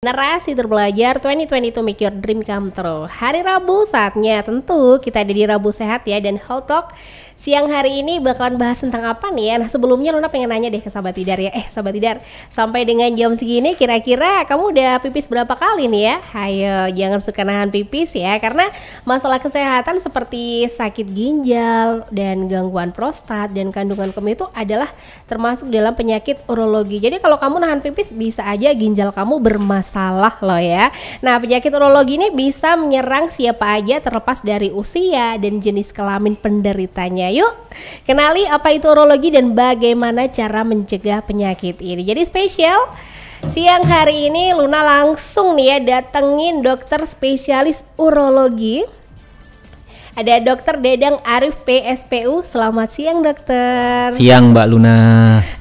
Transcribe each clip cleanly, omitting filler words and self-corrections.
Narasi Terbelajar 2022 Make Your Dream Come True. Hari Rabu saatnya tentu kita ada di Rabu Sehat ya, dan Health Talk siang hari ini bakalan bahas tentang apa nih ya. Nah sebelumnya Luna pengen nanya deh ke Sahabat Tidar ya. Sahabat Tidar, sampai dengan jam segini kira-kira kamu udah pipis berapa kali nih ya? Hayo jangan suka nahan pipis ya, karena masalah kesehatan seperti sakit ginjal dan gangguan prostat dan kandungan kemih itu adalah termasuk dalam penyakit urologi. Jadi kalau kamu nahan pipis bisa aja ginjal kamu bermasalah loh ya. Nah penyakit urologi ini bisa menyerang siapa aja terlepas dari usia dan jenis kelamin penderitanya. Yuk kenali apa itu urologi dan bagaimana cara mencegah penyakit ini. Jadi spesial siang hari ini Luna langsung nih ya datengin dokter spesialis urologi. Ada Dokter Dedang Arif PSPU. Selamat siang dokter. Siang Mbak Luna.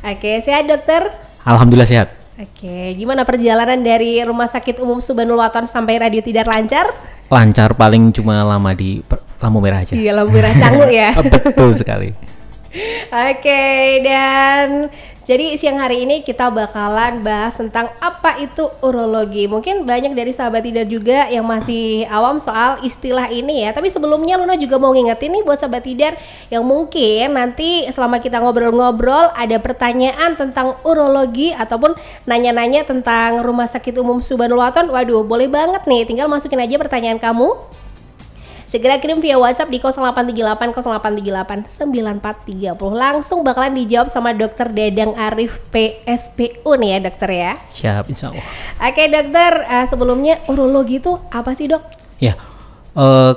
Oke, sehat dokter? Alhamdulillah sehat. Oke, gimana perjalanan dari Rumah Sakit Umum Subhanul Waton sampai Radio Tidar, lancar? Lancar, paling cuma lama di lampu merah aja. Iya, lampu merah Canggu ya. Betul sekali. Oke, dan jadi siang hari ini kita bakalan bahas tentang apa itu urologi. Mungkin banyak dari Sahabat Tidar juga yang masih awam soal istilah ini ya. Tapi sebelumnya Luna juga mau ngingetin nih buat Sahabat Tidar yang mungkin nanti selama kita ngobrol-ngobrol ada pertanyaan tentang urologi ataupun nanya-nanya tentang Rumah Sakit Umum Subhanul Waton. Waduh, boleh banget nih, tinggal masukin aja pertanyaan kamu. Segera kirim via WhatsApp di 0838 0838 9430. Langsung bakalan dijawab sama Dokter Dedang Arif PSPU nih ya dokter ya. Siap, insya Allah. Oke dokter, sebelumnya urologi itu apa sih dok? Ya,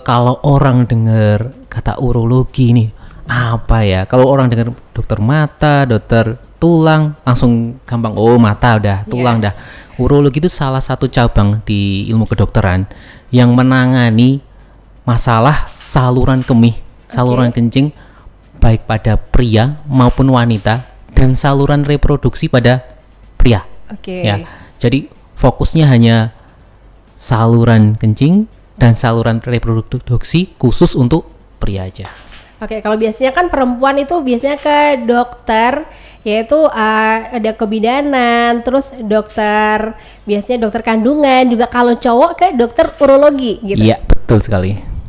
kalau orang dengar kata urologi nih apa ya? Kalau orang dengar dokter mata, dokter tulang, langsung gampang, oh mata udah, tulang dah. Urologi itu salah satu cabang di ilmu kedokteran yang menangani masalah saluran kemih, saluran kencing baik pada pria maupun wanita, dan saluran reproduksi pada pria. Ya, jadi fokusnya hanya saluran kencing dan saluran reproduksi khusus untuk pria aja. Oke, kalau biasanya kan perempuan itu biasanya ke dokter, yaitu ada kebidanan, terus dokter, biasanya dokter kandungan, juga kalau cowok ke dokter urologi gitu. Iya, betul sekali.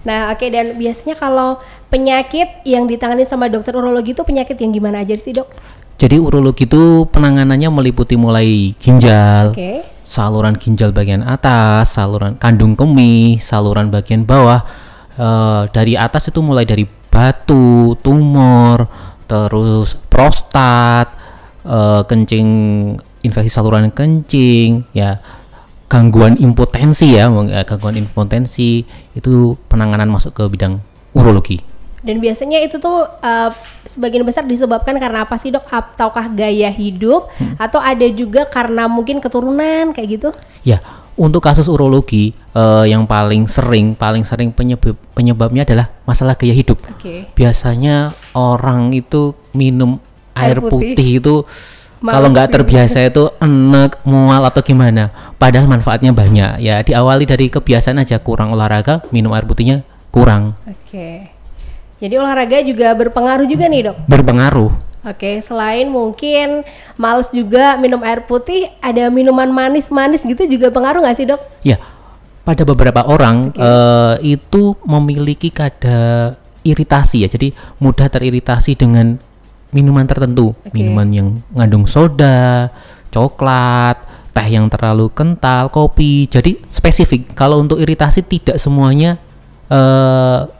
Nah oke, dan biasanya kalau penyakit yang ditangani sama dokter urologi itu penyakit yang gimana aja sih dok? Jadi urologi itu penanganannya meliputi mulai ginjal, saluran ginjal bagian atas, saluran kandung kemih, saluran bagian bawah. Dari atas itu mulai dari batu, tumor, terus prostat, kencing, infeksi saluran kencing, ya. Gangguan impotensi ya, gangguan impotensi itu penanganan masuk ke bidang urologi. Dan biasanya itu tuh sebagian besar disebabkan karena apa sih dok? Ataukah gaya hidup atau ada juga karena mungkin keturunan kayak gitu? Ya, untuk kasus urologi yang paling sering penyebabnya adalah masalah gaya hidup. Biasanya orang itu minum air putih itu kalau nggak terbiasa itu enek, mual atau gimana. Padahal manfaatnya banyak ya. Diawali dari kebiasaan aja, kurang olahraga, minum air putihnya kurang. Jadi olahraga juga berpengaruh juga nih dok? Berpengaruh. Selain mungkin males juga minum air putih, ada minuman manis-manis gitu juga pengaruh nggak sih dok? Ya, pada beberapa orang itu memiliki kadar iritasi ya. Jadi mudah teriritasi dengan minuman tertentu, minuman yang mengandung soda, coklat, teh yang terlalu kental, kopi. Jadi spesifik. Kalau untuk iritasi tidak semuanya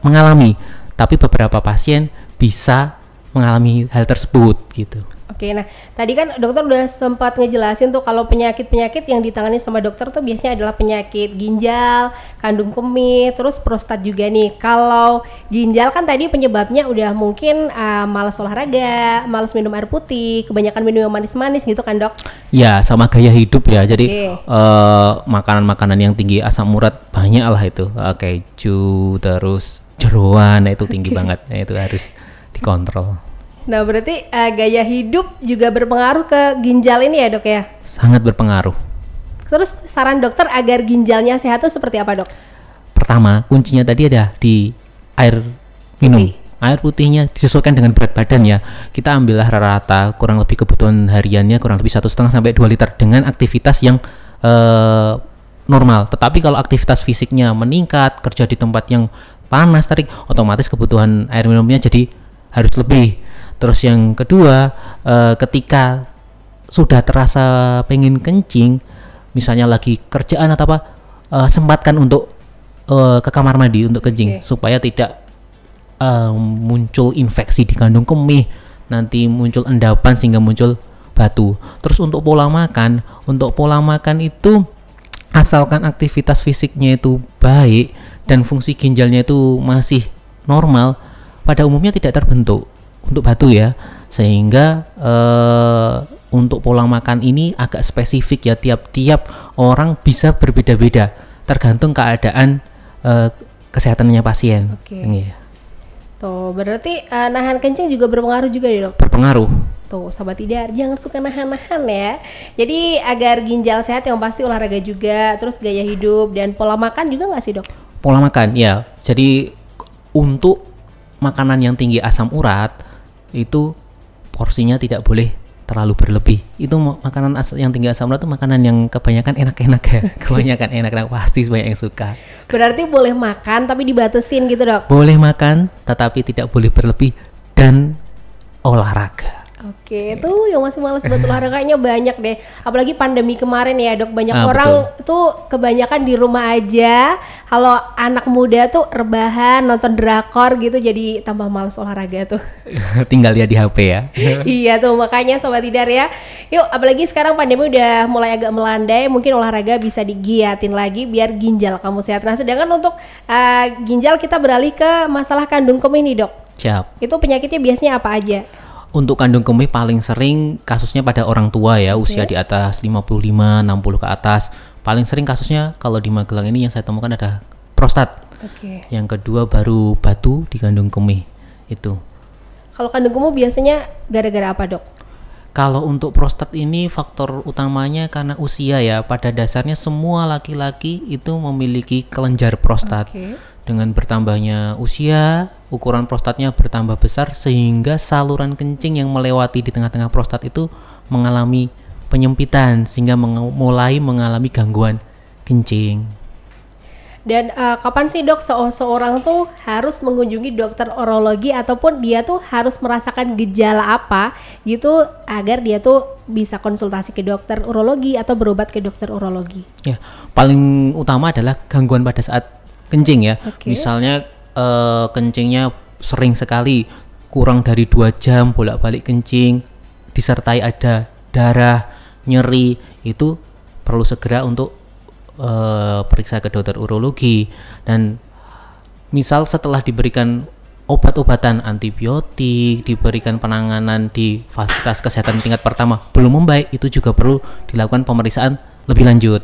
mengalami, tapi beberapa pasien bisa mengalami hal tersebut gitu. Nah tadi kan dokter udah sempat ngejelasin tuh kalau penyakit-penyakit yang ditangani sama dokter tuh biasanya adalah penyakit ginjal, kandung kemih, terus prostat juga nih. Kalau ginjal kan tadi penyebabnya udah mungkin malas olahraga, malas minum air putih, kebanyakan minum yang manis-manis gitu kan dok? Ya, sama gaya hidup ya. Jadi makanan-makanan yang tinggi asam urat banyak lah itu, keju, terus jeroan, itu tinggi banget. Itu harus dikontrol. Nah berarti gaya hidup juga berpengaruh ke ginjal ini ya dok ya? Sangat berpengaruh. Terus saran dokter agar ginjalnya sehat itu seperti apa dok? Pertama, kuncinya tadi ada di air minum. Air putihnya disesuaikan dengan berat badan ya. Kita ambillah rata-rata kurang lebih kebutuhan hariannya kurang lebih 1,5 sampai 2 liter dengan aktivitas yang normal. Tetapi kalau aktivitas fisiknya meningkat, kerja di tempat yang panas, terik, otomatis kebutuhan air minumnya jadi harus lebih. Terus yang kedua, ketika sudah terasa pengen kencing, misalnya lagi kerjaan atau apa, sempatkan untuk ke kamar mandi untuk kencing, supaya tidak muncul infeksi di kandung kemih, nanti muncul endapan sehingga muncul batu. Terus untuk pola makan itu asalkan aktivitas fisiknya itu baik dan fungsi ginjalnya itu masih normal, pada umumnya tidak terbentuk untuk batu ya. Sehingga untuk pola makan ini agak spesifik ya, tiap-tiap orang bisa berbeda-beda tergantung keadaan kesehatannya pasien. Iya. Tuh berarti nahan kencing juga berpengaruh juga ya dok? Berpengaruh. Tuh Sobat Tidar, jangan suka nahan-nahan ya. Jadi agar ginjal sehat yang pasti olahraga juga, terus gaya hidup dan pola makan juga nggak sih dok? Pola makan ya, jadi untuk makanan yang tinggi asam urat itu porsinya tidak boleh terlalu berlebih. Itu makanan yang tinggi asam urat itu makanan yang kebanyakan enak-enak ya. Kebanyakan enak-enak, pasti banyak yang suka. Berarti boleh makan tapi dibatasin gitu dok? Boleh makan tetapi tidak boleh berlebih dan olahraga. Oke, tuh yang masih malas buat olahraganya banyak deh. Apalagi pandemi kemarin ya dok, banyak orang betul. tuh kebanyakan di rumah aja. Kalau anak muda tuh rebahan, nonton drakor gitu, jadi tambah malas olahraga tuh. Tinggal lihat di HP ya. Iya tuh, makanya Sobat Tidar ya. Yuk, apalagi sekarang pandemi udah mulai agak melandai, mungkin olahraga bisa digiatin lagi biar ginjal kamu sehat. Nah, sedangkan untuk ginjal kita beralih ke masalah kandung kemih nih dok. Siap. Itu penyakitnya biasanya apa aja? Untuk kandung kemih paling sering kasusnya pada orang tua ya, usia di atas 55, 60 ke atas. Paling sering kasusnya kalau di Magelang ini yang saya temukan ada prostat. Yang kedua baru batu di kandung kemih itu. Kalau kandung kemih biasanya gara-gara apa dok? Kalau untuk prostat ini faktor utamanya karena usia ya. Pada dasarnya semua laki-laki itu memiliki kelenjar prostat. Dengan bertambahnya usia, ukuran prostatnya bertambah besar sehingga saluran kencing yang melewati di tengah-tengah prostat itu mengalami penyempitan sehingga mulai mengalami gangguan kencing. Dan kapan sih dok seorang tuh harus mengunjungi dokter urologi ataupun dia tuh harus merasakan gejala apa gitu agar dia tuh bisa konsultasi ke dokter urologi atau berobat ke dokter urologi? Ya, paling utama adalah gangguan pada saat kencing ya. Misalnya kencingnya sering sekali, kurang dari 2 jam bolak-balik kencing, disertai ada darah, nyeri, itu perlu segera untuk periksa ke dokter urologi. Dan misal setelah diberikan obat-obatan antibiotik, diberikan penanganan di fasilitas kesehatan tingkat pertama belum membaik, itu juga perlu dilakukan pemeriksaan lebih lanjut.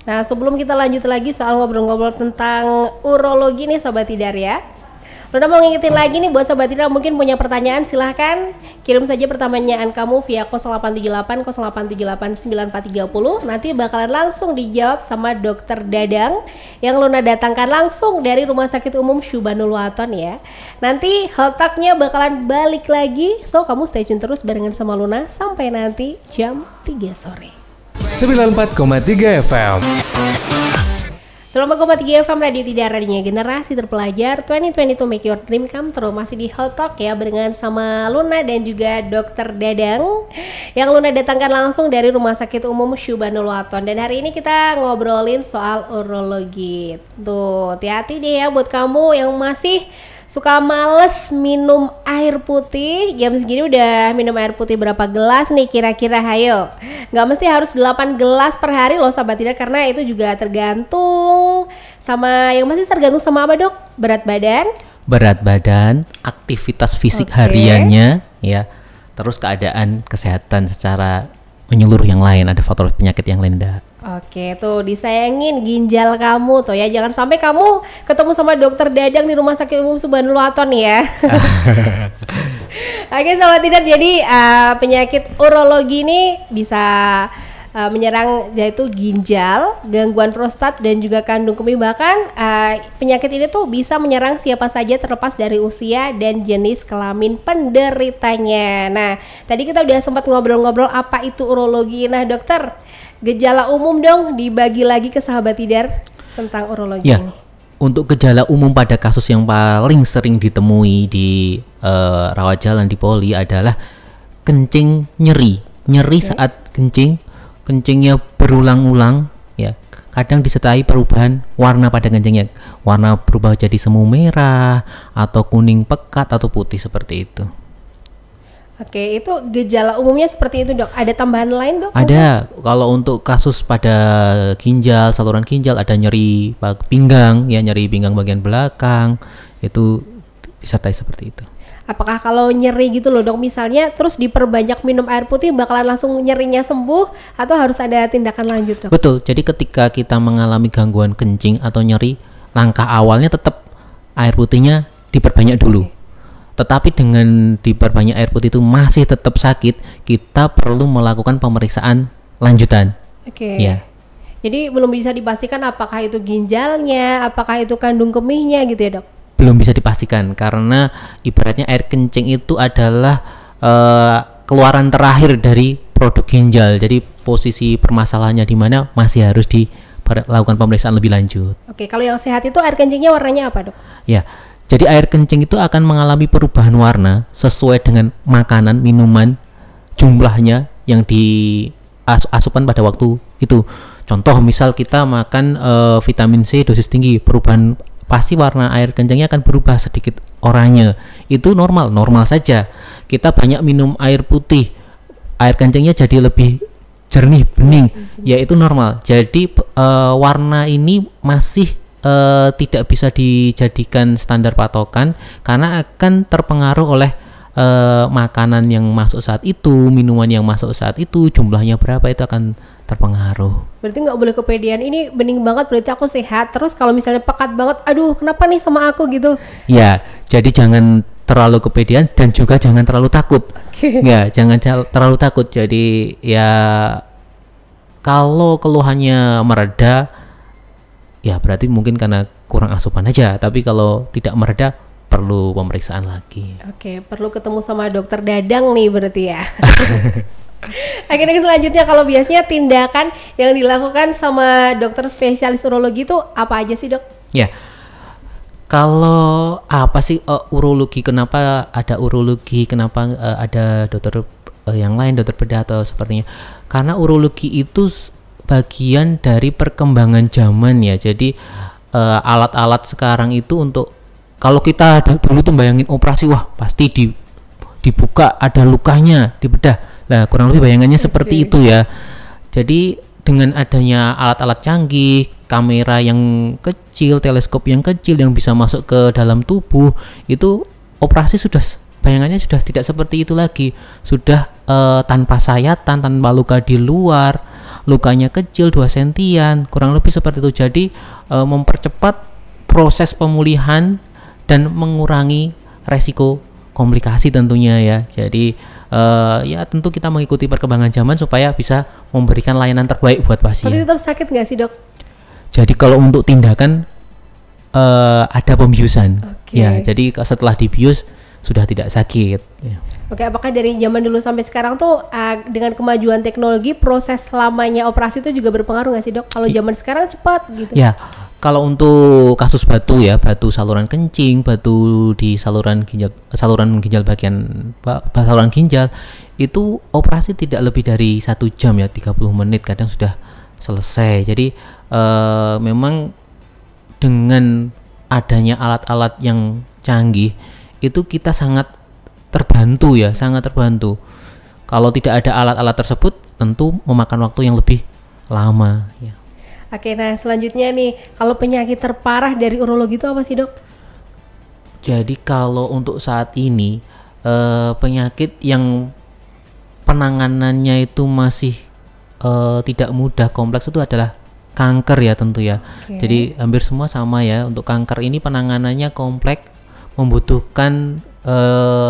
Nah, sebelum kita lanjut lagi soal ngobrol-ngobrol tentang urologi nih Sobat Tidar ya, Luna mau ngingetin lagi nih buat Sobat Tidar mungkin punya pertanyaan, silahkan kirim saja pertanyaan kamu via 0878 0878 9430. Nanti bakalan langsung dijawab sama Dokter Dadang yang Luna datangkan langsung dari Rumah Sakit Umum Syubanul Waton ya. Nanti Health Talk-nya bakalan balik lagi, so kamu stay tune terus barengan sama Luna sampai nanti jam 3 sore. 94,3 FM. 94,3 FM Radio Tidar, radionya generasi terpelajar. 2022 Make Your Dream Come True. Masih di Health Talk ya, barengan sama Luna dan juga Dokter Dadang yang Luna datangkan langsung dari Rumah Sakit Umum Syubanul Waton. Dan hari ini kita ngobrolin soal urologi. Tuh, hati-hati deh ya buat kamu yang masih suka males minum air putih. Jam segini udah minum air putih berapa gelas nih kira-kira, hayo. Nggak mesti harus 8 gelas per hari loh Sobat Tidar, karena itu juga tergantung sama apa dok? Berat badan, Aktivitas fisik hariannya ya, terus keadaan kesehatan secara menyeluruh yang lain, ada faktor penyakit yang lain. Oke, tuh disayangin ginjal kamu tuh ya. Jangan sampai kamu ketemu sama Dokter Dadang di Rumah Sakit Umum Syubanul Waton ya. Oke Sobat Tidar, jadi penyakit urologi ini bisa menyerang yaitu ginjal, gangguan prostat dan juga kandung kemih. Bahkan penyakit ini tuh bisa menyerang siapa saja terlepas dari usia dan jenis kelamin penderitanya. Nah, tadi kita udah sempat ngobrol-ngobrol apa itu urologi. Nah dokter, Gejala umum dong dibagi lagi ke sahabat Tidar tentang urologi Ya, ini. untuk gejala umum pada kasus yang paling sering ditemui di rawat jalan di poli adalah kencing nyeri. Nyeri saat kencing, kencingnya berulang-ulang ya. Kadang disertai perubahan warna pada kencingnya. Warna berubah jadi semu merah atau kuning pekat atau putih seperti itu. Oke, itu gejala umumnya seperti itu dok. Ada tambahan lain dok? Ada, kalau untuk kasus pada ginjal, saluran ginjal ada nyeri pinggang, ya nyeri pinggang bagian belakang, itu disertai seperti itu. Apakah kalau nyeri gitu loh dok, misalnya terus diperbanyak minum air putih bakalan langsung nyerinya sembuh atau harus ada tindakan lanjut dok? Betul, jadi ketika kita mengalami gangguan kencing atau nyeri, langkah awalnya tetap air putihnya diperbanyak dulu. Tetapi dengan diperbanyak air putih itu masih tetap sakit, kita perlu melakukan pemeriksaan lanjutan. Oke. Ya. Jadi belum bisa dipastikan apakah itu ginjalnya, apakah itu kandung kemihnya gitu ya dok? Belum bisa dipastikan karena ibaratnya air kencing itu adalah keluaran terakhir dari produk ginjal. Jadi posisi permasalahannya di mana masih harus dilakukan pemeriksaan lebih lanjut. Oke, kalau yang sehat itu air kencingnya warnanya apa dok? Ya. Jadi air kencing itu akan mengalami perubahan warna sesuai dengan makanan, minuman, jumlahnya yang diasupan pada waktu itu. Contoh misal kita makan vitamin C dosis tinggi, perubahan pasti warna air kencingnya akan berubah sedikit oranye. Itu normal saja. Kita banyak minum air putih, air kencingnya jadi lebih jernih, bening, ya itu normal. Jadi warna ini masih tidak bisa dijadikan standar patokan karena akan terpengaruh oleh makanan yang masuk saat itu, minuman yang masuk saat itu, jumlahnya berapa itu akan terpengaruh. Berarti nggak boleh kepedean, ini bening banget berarti aku sehat, terus kalau misalnya pekat banget, aduh kenapa nih sama aku gitu. Ya, jadi jangan terlalu kepedean dan juga jangan terlalu takut. Ya, jangan terlalu takut. Jadi ya kalau keluhannya mereda, ya berarti mungkin karena kurang asupan aja. Tapi kalau tidak mereda, perlu pemeriksaan lagi. Oke, perlu ketemu sama dokter dadang nih berarti ya. Akhirnya selanjutnya kalau biasanya tindakan yang dilakukan sama dokter spesialis urologi itu apa aja sih dok? Ya, kalau apa sih urologi? Kenapa ada urologi? Kenapa ada dokter yang lain, dokter bedah atau sepertinya? Karena urologi itu bagian dari perkembangan zaman ya. Jadi alat-alat sekarang itu untuk kalau kita dulu tuh bayangin operasi, wah pasti dibuka ada lukanya di bedah. Nah, kurang lebih bayangannya seperti itu ya. Jadi dengan adanya alat-alat canggih, kamera yang kecil, teleskop yang kecil yang bisa masuk ke dalam tubuh, itu operasi sudah bayangannya sudah tidak seperti itu lagi. Sudah tanpa sayatan, tanpa luka di luar, lukanya kecil 2 sentian, kurang lebih seperti itu. Jadi mempercepat proses pemulihan dan mengurangi resiko komplikasi tentunya ya. Jadi ya tentu kita mengikuti perkembangan zaman supaya bisa memberikan layanan terbaik buat pasien. Tapi tetap sakit nggak sih dok? Jadi kalau untuk tindakan ada pembiusan. Oke. Ya, jadi setelah dibius sudah tidak sakit. Ya. Oke, apakah dari zaman dulu sampai sekarang tuh dengan kemajuan teknologi proses lamanya operasi itu juga berpengaruh nggak sih dok? Kalau zaman sekarang cepat gitu. Ya, kalau untuk kasus batu ya, batu saluran kencing, batu di saluran ginjal bagian saluran ginjal itu operasi tidak lebih dari 1 jam ya, 30 menit kadang sudah selesai. Jadi memang dengan adanya alat-alat yang canggih itu kita sangat terbantu ya, sangat terbantu. Kalau tidak ada alat-alat tersebut tentu memakan waktu yang lebih lama ya. Oke, nah selanjutnya nih, kalau penyakit terparah dari urologi itu apa sih dok? Jadi kalau untuk saat ini penyakit yang penanganannya itu masih tidak mudah, kompleks itu adalah kanker ya tentu ya. Oke. Jadi hampir semua sama ya. Untuk kanker ini penanganannya kompleks, membutuhkan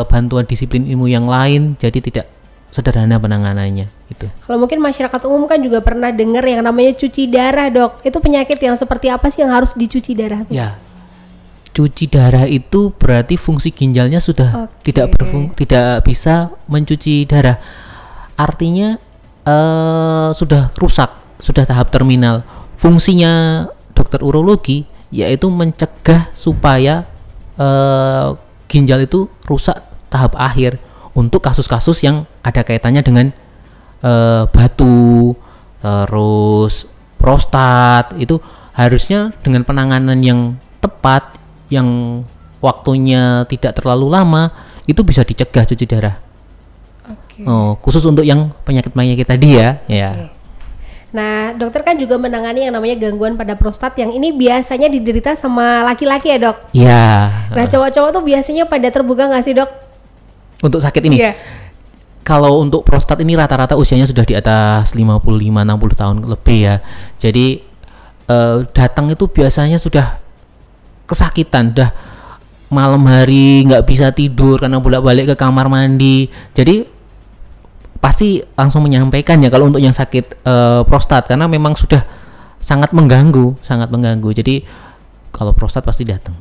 bantuan disiplin ilmu yang lain, jadi tidak sederhana penanganannya itu. Kalau mungkin masyarakat umum kan juga pernah dengar yang namanya cuci darah dok. Itu penyakit yang seperti apa sih yang harus dicuci darah tuh? Ya, cuci darah itu berarti fungsi ginjalnya sudah tidak bisa mencuci darah. Artinya sudah rusak, sudah tahap terminal. Fungsinya dokter urologi yaitu mencegah supaya ginjal itu rusak tahap akhir untuk kasus-kasus yang ada kaitannya dengan batu, terus prostat. Itu harusnya dengan penanganan yang tepat, yang waktunya tidak terlalu lama, itu bisa dicegah cuci darah. Khusus untuk yang penyakit-penyakit tadi ya. Nah, dokter kan juga menangani yang namanya gangguan pada prostat, yang ini biasanya diderita sama laki-laki ya, Dok? Iya. Nah, cowok-cowok tuh biasanya pada terbuka nggak sih, Dok? Untuk sakit ini? Iya. Kalau untuk prostat ini rata-rata usianya sudah di atas 55-60 tahun lebih ya. Jadi datang itu biasanya sudah kesakitan, udah malam hari nggak bisa tidur karena bolak-balik ke kamar mandi. Jadi pasti langsung menyampaikan ya kalau untuk yang sakit prostat, karena memang sudah sangat mengganggu. Jadi kalau prostat pasti datang.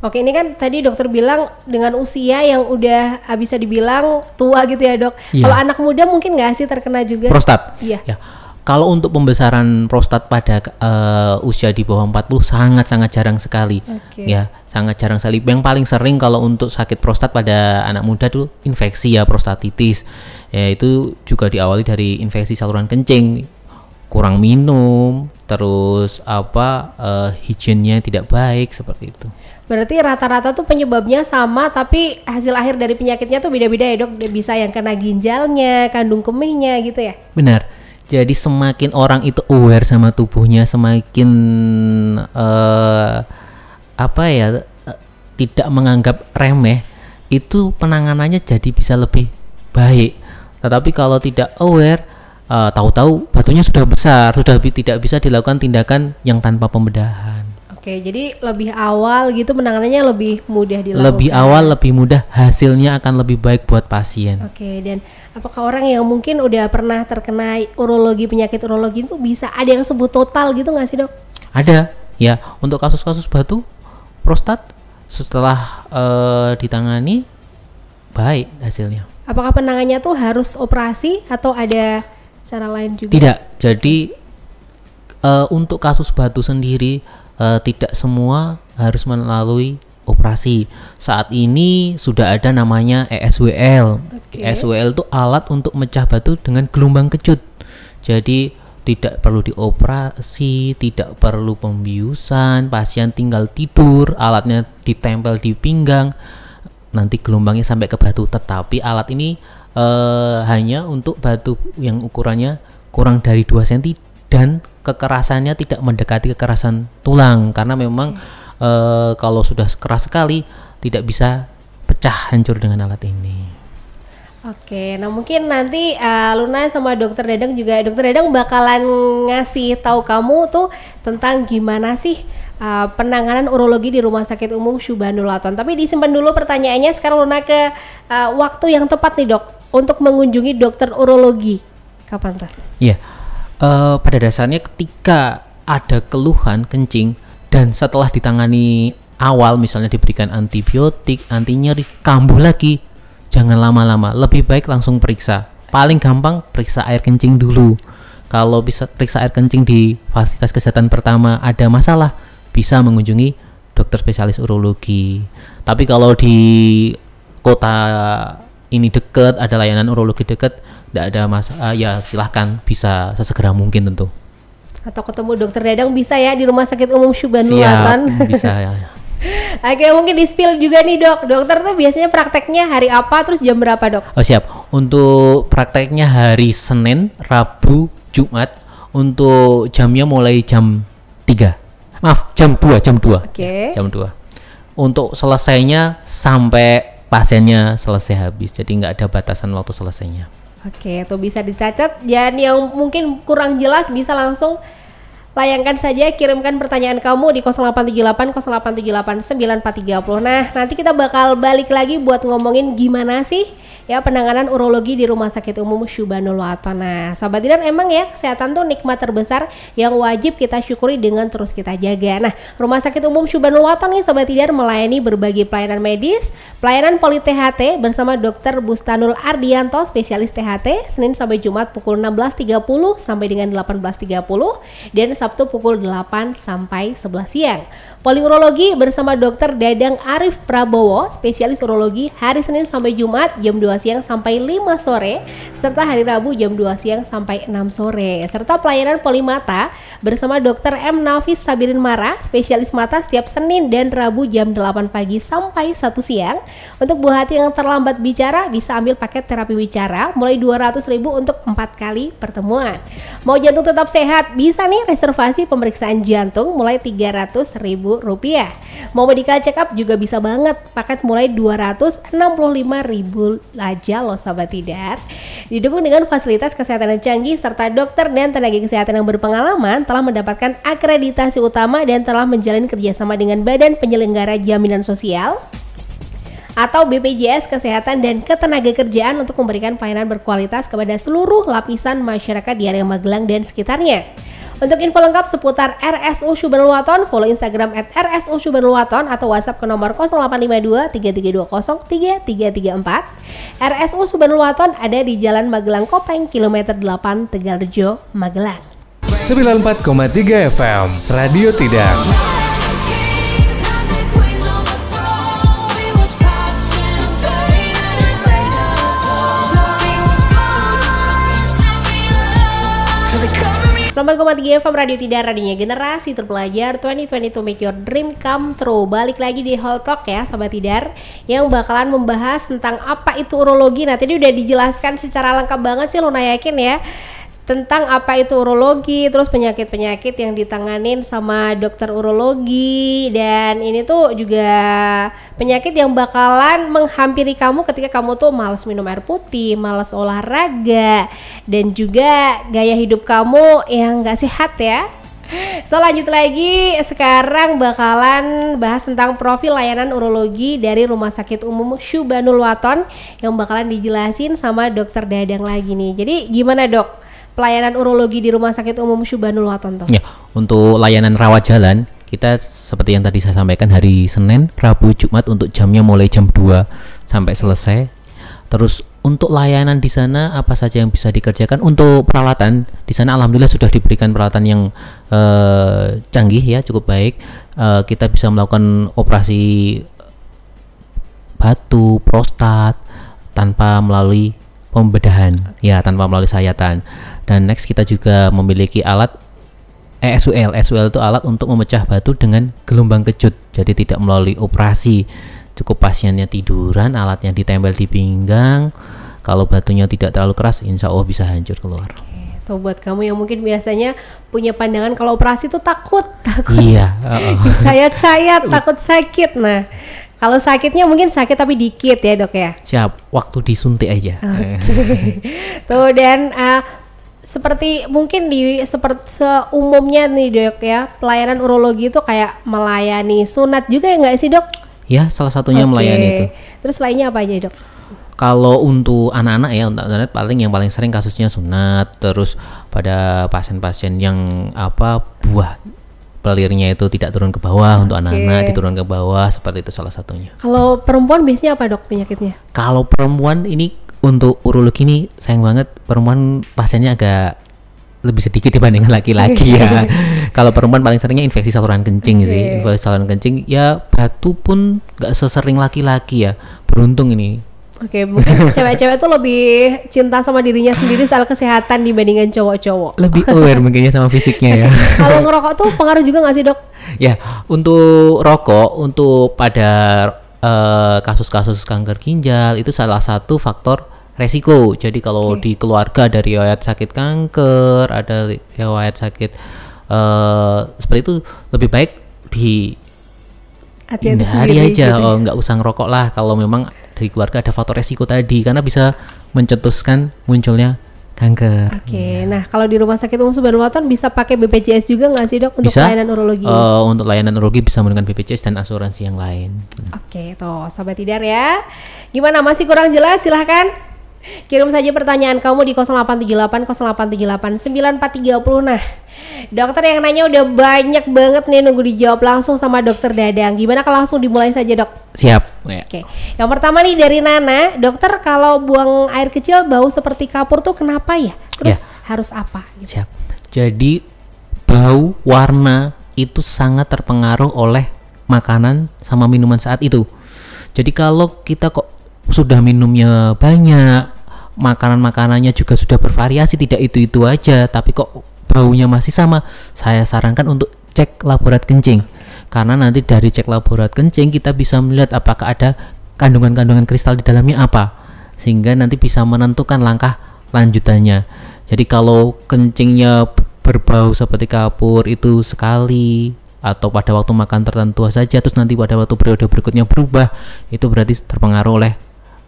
Oke, ini kan tadi dokter bilang dengan usia yang udah bisa dibilang tua gitu ya, Dok. Iya. Kalau anak muda mungkin nggak sih terkena juga? Prostat? Iya. Ya. Kalau untuk pembesaran prostat pada usia di bawah 40 sangat-sangat jarang sekali. Ya, sangat jarang sekali. Yang paling sering kalau untuk sakit prostat pada anak muda tuh infeksi ya, prostatitis. Ya, itu juga diawali dari infeksi saluran kencing, kurang minum, terus higiennya tidak baik, seperti itu. Berarti rata-rata tuh penyebabnya sama, tapi hasil akhir dari penyakitnya tuh beda-beda ya, Dok. Bisa yang kena ginjalnya, kandung kemihnya gitu ya? Benar. Jadi semakin orang itu aware sama tubuhnya, semakin tidak menganggap remeh, itu penanganannya jadi bisa lebih baik. Tetapi kalau tidak aware, tahu-tahu batunya sudah besar, sudah tidak bisa dilakukan tindakan yang tanpa pembedahan. Oke, jadi lebih awal gitu penanganannya lebih mudah dilakukan. Lebih awal, lebih mudah, hasilnya akan lebih baik buat pasien. Oke, dan apakah orang yang mungkin udah pernah terkena penyakit urologi itu bisa ada yang sebut total gitu nggak sih, Dok? Ada, ya. Untuk kasus-kasus batu, prostat, setelah ditangani, baik hasilnya. Apakah penanganannya tuh harus operasi atau ada cara lain juga? Tidak, jadi untuk kasus batu sendiri, tidak semua harus melalui operasi. Saat ini sudah ada namanya ESWL. ESWL itu alat untuk mecah batu dengan gelombang kejut. Jadi tidak perlu dioperasi, tidak perlu pembiusan, pasien tinggal tidur, alatnya ditempel di pinggang, nanti gelombangnya sampai ke batu. Tetapi alat ini hanya untuk batu yang ukurannya kurang dari 2 cm dan kekerasannya tidak mendekati kekerasan tulang, karena memang kalau sudah keras sekali tidak bisa pecah hancur dengan alat ini. Oke, nah mungkin nanti Luna sama Dokter Dadang juga, Dokter Dadang bakalan ngasih tahu kamu tuh tentang gimana sih penanganan urologi di Rumah Sakit Umum Syubhanul Aton. Tapi disimpan dulu pertanyaannya, sekarang Luna ke waktu yang tepat nih, Dok, untuk mengunjungi dokter urologi. Kapan tuh? Iya. Pada dasarnya ketika ada keluhan kencing dan setelah ditangani awal, misalnya diberikan antibiotik, anti nyeri, kambuh lagi, jangan lama-lama, lebih baik langsung periksa. Paling gampang periksa air kencing dulu. Kalau bisa periksa air kencing di fasilitas kesehatan pertama ada masalah, bisa mengunjungi dokter spesialis urologi. Tapi kalau di kota ini dekat, ada layanan urologi dekat, tidak ada masalah, ya silahkan, bisa sesegera mungkin tentu. Atau ketemu Dokter Dadang bisa ya di Rumah Sakit Umum Syubhanul Aton. Bisa ya. Oke, mungkin di spill juga nih, Dok. Dokter tuh biasanya prakteknya hari apa, terus jam berapa, Dok? Oh siap. Untuk prakteknya hari Senin, Rabu, Jumat. Untuk jamnya mulai jam 3. Maaf, jam 2. Oke. Jam 2. Untuk selesainya sampai pasiennya selesai habis. Jadi nggak ada batasan waktu selesainya. Oke, tuh bisa dicatat. Dan yang mungkin kurang jelas bisa langsung layangkan saja, kirimkan pertanyaan kamu di 0878 0878 9430. Nah, nanti kita bakal balik lagi buat ngomongin gimana sih ya penanganan urologi di Rumah Sakit Umum Syubanul Waton. Nah, Sobat Tidar, emang ya kesehatan tuh nikmat terbesar yang wajib kita syukuri dengan terus kita jaga. Nah, Rumah Sakit Umum Syubanul Waton nih Sobat Tidar melayani berbagai pelayanan medis, pelayanan poli THT bersama Dr. Bustanul Ardianto, spesialis THT, Senin sampai Jumat pukul 16.30 sampai dengan 18.30 dan Sabtu pukul 8 sampai 11 siang. Poliurologi bersama Dr. Dadang Arif Prabowo, spesialis urologi, hari Senin sampai Jumat jam 2 siang sampai 5 sore, serta hari Rabu jam 2 siang sampai 6 sore. Serta pelayanan polimata bersama Dr. M. Nafis Sabirin Mara, spesialis mata, setiap Senin dan Rabu jam 8 pagi sampai 1 siang. Untuk buah hati yang terlambat bicara, bisa ambil paket terapi bicara mulai 200.000 untuk 4 kali pertemuan. Mau jantung tetap sehat, bisa nih reservasi pemeriksaan jantung mulai Rp300.000. Mau medical check up juga bisa banget, paket mulai Rp265.000 aja loh Sobat Tidar. Didukung dengan fasilitas kesehatan yang canggih serta dokter dan tenaga kesehatan yang berpengalaman, telah mendapatkan akreditasi utama dan telah menjalin kerjasama dengan Badan Penyelenggara Jaminan Sosial atau BPJS Kesehatan dan Ketenagakerjaan untuk memberikan pelayanan berkualitas kepada seluruh lapisan masyarakat di area Magelang dan sekitarnya. Untuk info lengkap seputar RSU Syubanul Waton, follow Instagram @RSU Syubanul Waton atau WhatsApp ke nomor 0852 3320 3334. RSU Syubanul Waton ada di Jalan Magelang Kopeng, kilometer 8, Tegalrejo, Magelang. 94,3 FM, Radio Tidar. Selamat 3 FM Radio Tidar, radionya generasi terpelajar, 2020 to make your dream come true. Balik lagi di Hall Talk ya Sobat Tidar, yang bakalan membahas tentang apa itu urologi. Nah tadi udah dijelaskan secara lengkap banget sih Luna, yakin ya, tentang apa itu urologi, terus penyakit-penyakit yang ditanganin sama dokter urologi. Dan ini tuh juga penyakit yang bakalan menghampiri kamu ketika kamu tuh malas minum air putih, malas olahraga, dan juga gaya hidup kamu yang gak sehat ya. So lanjut lagi, sekarang bakalan bahas tentang profil layanan urologi dari Rumah Sakit Umum Syubanul Waton yang bakalan dijelasin sama dokter Dadang lagi nih. Jadi gimana dok pelayanan urologi di Rumah Sakit Umum Syubanul Waton tuh? Ya, untuk layanan rawat jalan kita seperti yang tadi saya sampaikan, hari Senin, Rabu, Jumat untuk jamnya mulai jam 2 sampai selesai. Terus untuk layanan di sana apa saja yang bisa dikerjakan? Untuk peralatan di sana alhamdulillah sudah diberikan peralatan yang canggih ya, cukup baik. Kita bisa melakukan operasi batu, prostat tanpa melalui pembedahan ya, tanpa melalui sayatan. Dan next kita juga memiliki alat SUL. SUL itu alat untuk memecah batu dengan gelombang kejut, jadi tidak melalui operasi. Cukup pasiennya tiduran, alatnya ditempel di pinggang. Kalau batunya tidak terlalu keras, insya Allah bisa hancur keluar. Tuh buat kamu yang mungkin biasanya punya pandangan kalau operasi itu takut iya, disayat-sayat, takut sakit. Nah kalau sakitnya mungkin sakit tapi dikit ya dok ya. Siap, waktu disuntik aja. Tuh dan seperti mungkin seperti seumumnya nih dok ya, pelayanan urologi itu kayak melayani sunat juga ya nggak sih dok? Ya, salah satunya melayani itu. Terus lainnya apa aja dok? Kalau untuk anak-anak ya, untuk anak yang paling sering kasusnya sunat. Terus pada pasien-pasien yang buah pelirnya itu tidak turun ke bawah, untuk anak-anak diturun ke bawah, seperti itu salah satunya. Kalau perempuan biasanya apa dok penyakitnya? Kalau perempuan ini untuk urologi ini sayang banget, perempuan pasiennya agak lebih sedikit dibandingkan laki-laki ya. Kalau perempuan paling seringnya infeksi saluran kencing sih. Infeksi saluran kencing ya, batu pun gak sesering laki-laki ya. Beruntung ini. Mungkin cewek-cewek tuh lebih cinta sama dirinya sendiri soal kesehatan dibandingkan cowok-cowok. Lebih aware mungkinnya sama fisiknya ya. Kalau ngerokok tuh pengaruh juga gak sih dok? Ya, untuk rokok, untuk pada kasus-kasus kanker ginjal itu salah satu faktor resiko. Jadi kalau di keluarga ada riwayat sakit kanker, ada riwayat sakit seperti itu, lebih baik hindari aja, gitu nggak usah ngerokok lah kalau memang dari keluarga ada faktor resiko tadi, karena bisa mencetuskan munculnya kanker. Oke, nah kalau di Rumah Sakit Umum Subhanalwaton bisa pakai BPJS juga nggak sih dok untuk Bisa, layanan urologi? untuk layanan urologi bisa menggunakan BPJS dan asuransi yang lain. Oke, tuh Sobat Tidar ya. Gimana, masih kurang jelas? Silahkan kirim saja pertanyaan kamu di 0878 0878 9430. Nah, dokter yang nanya udah banyak banget nih, nunggu dijawab langsung sama dokter Dadang. Gimana kalau langsung dimulai saja dok? Siap. Ya. Oke, yang pertama nih dari Nana, dokter kalau buang air kecil bau seperti kapur tuh kenapa ya? Terus harus apa? Gitu. Siap. Jadi bau, warna itu sangat terpengaruh oleh makanan sama minuman saat itu. Jadi kalau kita kok sudah minumnya banyak, makanan-makanannya juga sudah bervariasi, tidak itu-itu aja, tapi kok baunya masih sama, saya sarankan untuk cek laborat kencing. Karena nanti dari cek laborat kencing kita bisa melihat apakah ada kandungan-kandungan kristal di dalamnya apa, sehingga nanti bisa menentukan langkah lanjutannya. Jadi kalau kencingnya berbau seperti kapur itu sekali atau pada waktu makan tertentu saja, terus nanti pada waktu periode berikutnya berubah, itu berarti terpengaruh oleh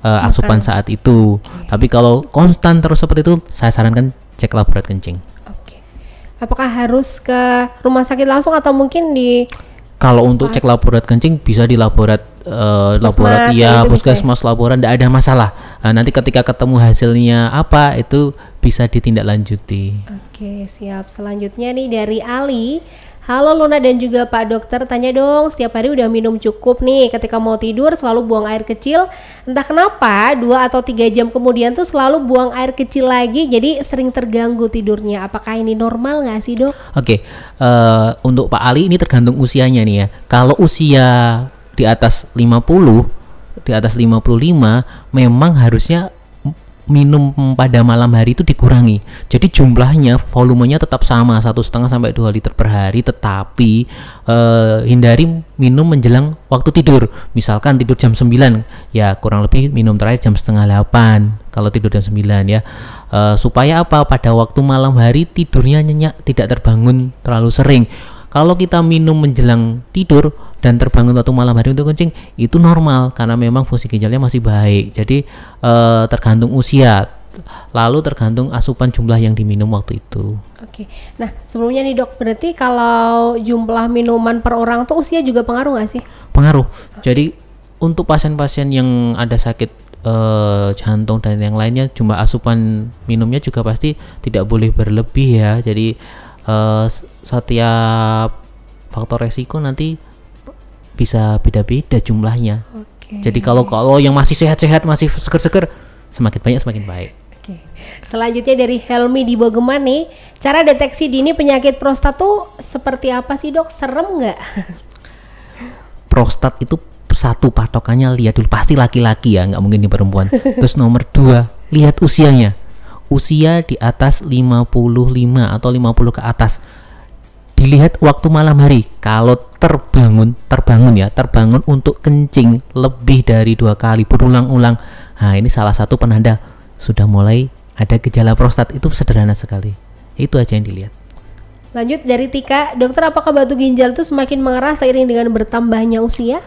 asupan saat itu. Tapi kalau konstan terus seperti itu, saya sarankan cek laborat kencing. Oke. Apakah harus ke rumah sakit langsung atau mungkin di Kalau untuk cek laborat kencing bisa di laborat puskesmas, laborat, tidak ada masalah. Nanti ketika ketemu hasilnya apa itu bisa ditindaklanjuti. Oke, siap. Selanjutnya nih dari Ali. Halo Luna dan juga Pak Dokter, tanya dong, setiap hari udah minum cukup nih, ketika mau tidur selalu buang air kecil, entah kenapa 2 atau 3 jam kemudian tuh selalu buang air kecil lagi, jadi sering terganggu tidurnya. Apakah ini normal nggak sih dok? Oke, untuk Pak Ali ini tergantung usianya nih ya. Kalau usia di atas 50, di atas 55, memang harusnya minum pada malam hari itu dikurangi. Jadi jumlahnya, volumenya tetap sama 1,5 sampai 2 liter per hari, tetapi hindari minum menjelang waktu tidur. Misalkan tidur jam 9, ya kurang lebih minum terakhir jam 7:30 kalau tidur jam 9 ya. Supaya apa? Pada waktu malam hari tidurnya nyenyak, tidak terbangun terlalu sering. Kalau kita minum menjelang tidur dan terbangun waktu malam hari untuk kencing, itu normal karena memang fungsi ginjalnya masih baik. Jadi tergantung usia, lalu tergantung asupan jumlah yang diminum waktu itu. Oke. Nah sebelumnya nih dok, berarti kalau jumlah minuman per orang tuh usia juga pengaruh nggak sih? Pengaruh. Jadi untuk pasien-pasien yang ada sakit jantung dan yang lainnya, jumlah asupan minumnya juga pasti tidak boleh berlebih ya. Jadi setiap faktor resiko nanti bisa beda-beda jumlahnya. Jadi kalau yang masih sehat-sehat, masih seger-seger, semakin banyak semakin baik. Oke. Selanjutnya dari Helmi di Bogeman nih, cara deteksi dini penyakit prostat tuh seperti apa sih dok? Serem nggak? Prostat itu satu patokannya lihat dulu, pasti laki-laki ya, nggak mungkin di perempuan. Terus nomor 2, lihat usianya. Usia di atas 55 atau 50 ke atas. Dilihat waktu malam hari. Kalau terbangun untuk kencing lebih dari 2 kali berulang-ulang, nah ini salah satu penanda sudah mulai ada gejala prostat. Itu sederhana sekali, itu aja yang dilihat. Lanjut dari Tika, dokter, apakah batu ginjal itu semakin mengerah seiring dengan bertambahnya usia?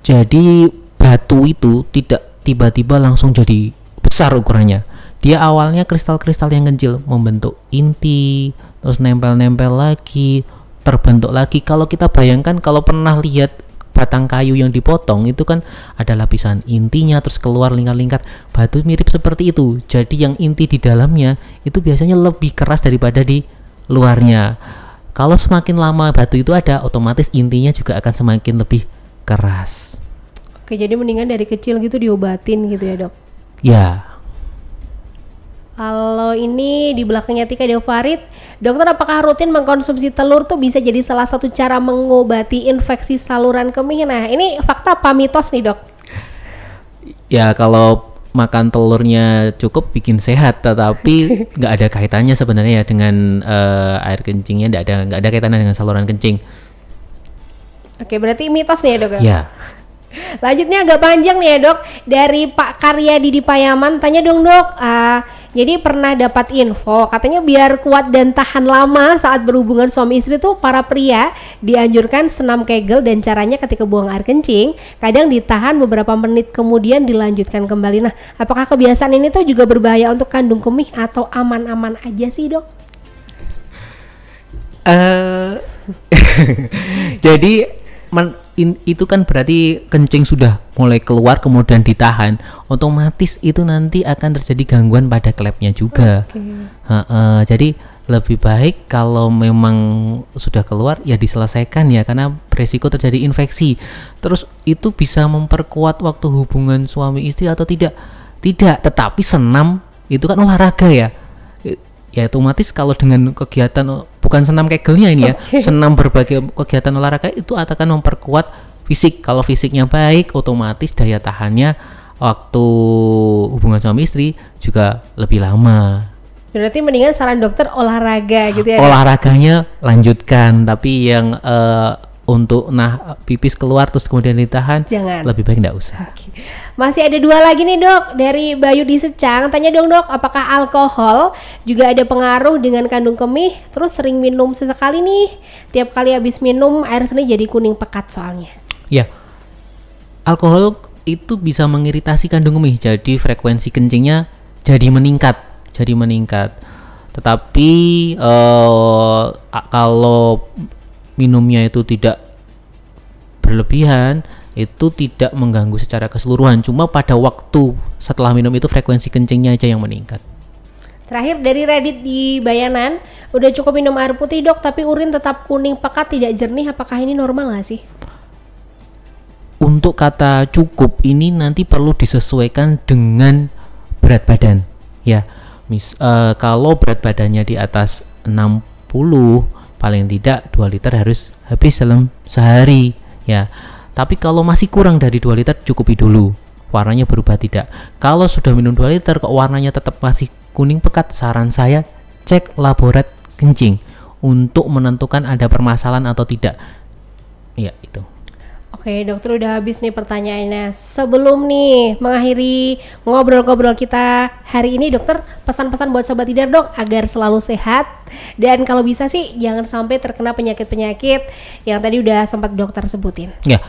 Jadi batu itu tidak tiba-tiba langsung jadi besar ukurannya. Dia awalnya kristal-kristal yang kecil membentuk inti, terus nempel-nempel lagi, terbentuk lagi. Kalau kita bayangkan, kalau pernah lihat batang kayu yang dipotong, itu kan ada lapisan intinya, terus keluar lingkar-lingkar. Batu mirip seperti itu. Jadi yang inti di dalamnya itu biasanya lebih keras daripada di luarnya. Kalau semakin lama batu itu ada, otomatis intinya juga akan semakin lebih keras. Oke, jadi mendingan dari kecil gitu diobatin gitu ya dok? Ya. Kalau ini di belakangnya Tika Devarit, dokter, apakah rutin mengkonsumsi telur tuh bisa jadi salah satu cara mengobati infeksi saluran kemih? Nah ini fakta apa mitos nih dok? Ya kalau makan telurnya cukup bikin sehat, tetapi nggak ada kaitannya sebenarnya ya dengan air kencingnya, nggak ada kaitannya dengan saluran kencing. Oke, berarti mitos nih ya dok ya? Ya. Lanjutnya agak panjang nih ya dok, dari Pak Karyadi di Payaman, tanya dong dok, Jadi pernah dapat info katanya biar kuat dan tahan lama saat berhubungan suami istri tuh para pria dianjurkan senam Kegel, dan caranya ketika buang air kencing kadang ditahan beberapa menit kemudian dilanjutkan kembali. Nah, apakah kebiasaan ini tuh juga berbahaya untuk kandung kemih atau aman-aman aja sih, Dok? Jadi itu kan berarti kencing sudah mulai keluar kemudian ditahan, otomatis itu nanti akan terjadi gangguan pada klepnya juga. Jadi lebih baik kalau memang sudah keluar ya diselesaikan ya, karena beresiko terjadi infeksi. Terus itu bisa memperkuat waktu hubungan suami istri atau tidak? Tidak, tetapi senam itu kan olahraga ya. Ya otomatis kalau dengan kegiatan, bukan senam Kegelnya ini ya, senam berbagai kegiatan olahraga itu akan memperkuat fisik. Kalau fisiknya baik, otomatis daya tahannya waktu hubungan suami istri juga lebih lama. Berarti mendingan saran dokter olahraga gitu ya? Olahraganya lanjutkan, tapi yang untuk pipis keluar terus kemudian ditahan, jangan. Lebih baik enggak usah. Masih ada 2 lagi nih, Dok, dari Bayu di Secang. Tanya dong, Dok, apakah alkohol juga ada pengaruh dengan kandung kemih? Terus sering minum sesekali nih, tiap kali habis minum air seni jadi kuning pekat soalnya. Ya, alkohol itu bisa mengiritasi kandung kemih, jadi frekuensi kencingnya jadi meningkat. Tetapi kalau minumnya itu tidak berlebihan, itu tidak mengganggu secara keseluruhan, cuma pada waktu setelah minum itu frekuensi kencingnya aja yang meningkat. Terakhir dari Reddit di Bayanan, udah cukup minum air putih, Dok, tapi urin tetap kuning pekat tidak jernih, apakah ini normal nggak sih? Untuk kata cukup ini nanti perlu disesuaikan dengan berat badan ya. Kalau berat badannya di atas 60, paling tidak 2 liter harus habis dalam sehari ya. Tapi kalau masih kurang dari 2 liter cukupi dulu, warnanya berubah tidak. Kalau sudah minum 2 liter kok warnanya tetap masih kuning pekat, saran saya cek laborat kencing untuk menentukan ada permasalahan atau tidak. Ya itu. Oke, dokter udah habis nih pertanyaannya. Sebelum nih mengakhiri ngobrol-ngobrol kita hari ini, dokter pesan-pesan buat Sobat Tidar, Dok, agar selalu sehat dan kalau bisa sih jangan sampai terkena penyakit-penyakit yang tadi udah sempat dokter sebutin. Ya,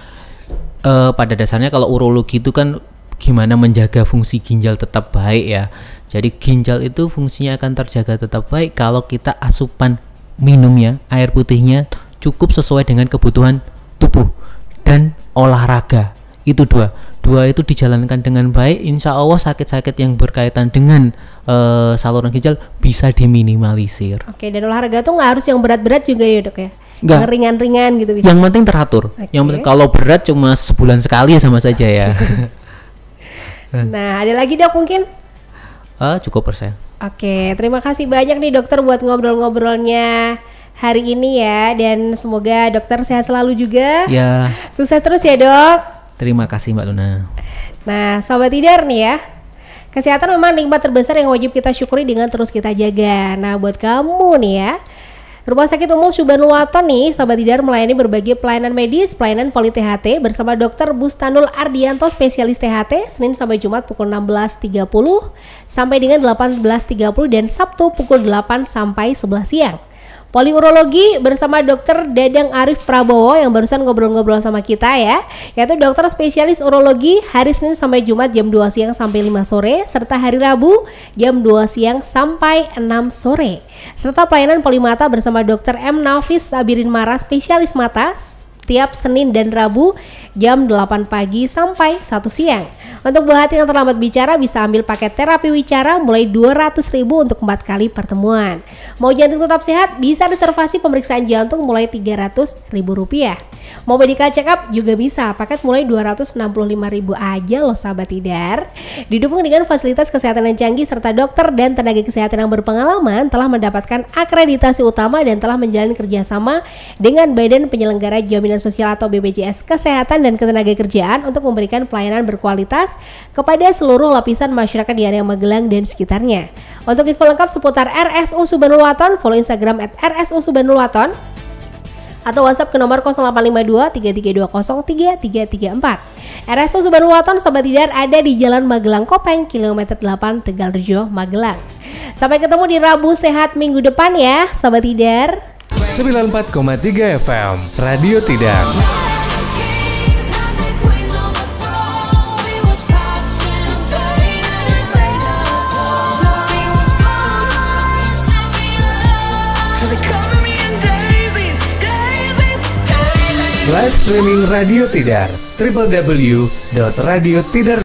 pada dasarnya kalau urologi itu kan gimana menjaga fungsi ginjal tetap baik ya. Jadi ginjal itu fungsinya akan terjaga tetap baik kalau kita asupan minumnya, air putihnya cukup sesuai dengan kebutuhan tubuh. Dan olahraga, itu dua itu dijalankan dengan baik, insya Allah sakit-sakit yang berkaitan dengan saluran ginjal bisa diminimalisir. Oke, dan olahraga tuh nggak harus yang berat-berat juga ya, Dok ya? Nggak, ringan-ringan gitu bisa. Yang penting teratur. Yang penting, kalau berat cuma sebulan sekali ya sama saja ya. Nah, ada lagi, Dok, mungkin? Cukup persen. Oke, terima kasih banyak nih dokter buat ngobrol-ngobrolnya hari ini ya, dan semoga dokter sehat selalu juga. Ya. Sukses terus ya, Dok. Terima kasih, Mbak Luna. Nah, Sobat Tidar nih ya, kesehatan memang nikmat terbesar yang wajib kita syukuri dengan terus kita jaga. Nah, buat kamu nih ya, Rumah Sakit Umum Subhanul Waton nih, Sobat Tidar melayani berbagai pelayanan medis, pelayanan poli THT bersama Dr. Bustanul Ardianto, spesialis THT, Senin sampai Jumat pukul 16.30 sampai dengan 18.30 dan Sabtu pukul 8 sampai 11 siang. Poliurologi bersama Dr. Dadang Arif Prabowo yang barusan ngobrol-ngobrol sama kita ya, yaitu dokter spesialis urologi hari Senin sampai Jumat jam 2 siang sampai 5 sore, serta hari Rabu jam 2 siang sampai 6 sore. Serta pelayanan polimata bersama Dr. M. Nafis Sabirin Mara, spesialis mata, tiap Senin dan Rabu jam 8 pagi sampai 1 siang. Untuk buah hati yang terlambat bicara bisa ambil paket terapi wicara mulai 200.000 untuk 4 kali pertemuan. Mau jantung tetap sehat bisa reservasi pemeriksaan jantung mulai Rp300.000. Mau medical check up juga bisa, paket mulai 265.000 aja loh Sahabat Tidar. Didukung dengan fasilitas kesehatan yang canggih serta dokter dan tenaga kesehatan yang berpengalaman, telah mendapatkan akreditasi utama dan telah menjalin kerjasama dengan Badan Penyelenggara Jaminan Sosial atau BPJS Kesehatan dan Ketenagakerjaan untuk memberikan pelayanan berkualitas kepada seluruh lapisan masyarakat di area Magelang dan sekitarnya. Untuk info lengkap seputar RSU Subhanul Waton, follow Instagram @RSU Subhanul Waton atau WhatsApp ke nomor 0852 3320 3334. RSU Subhanul Waton Sobat Tidar ada di Jalan Magelang Kopeng, kilometer 8 Tegalrejo, Magelang. Sampai ketemu di Rabu Sehat minggu depan ya, Sobat Tidar. 94,3 FM Radio Tidar. Live streaming Radio Tidar www.radiotidar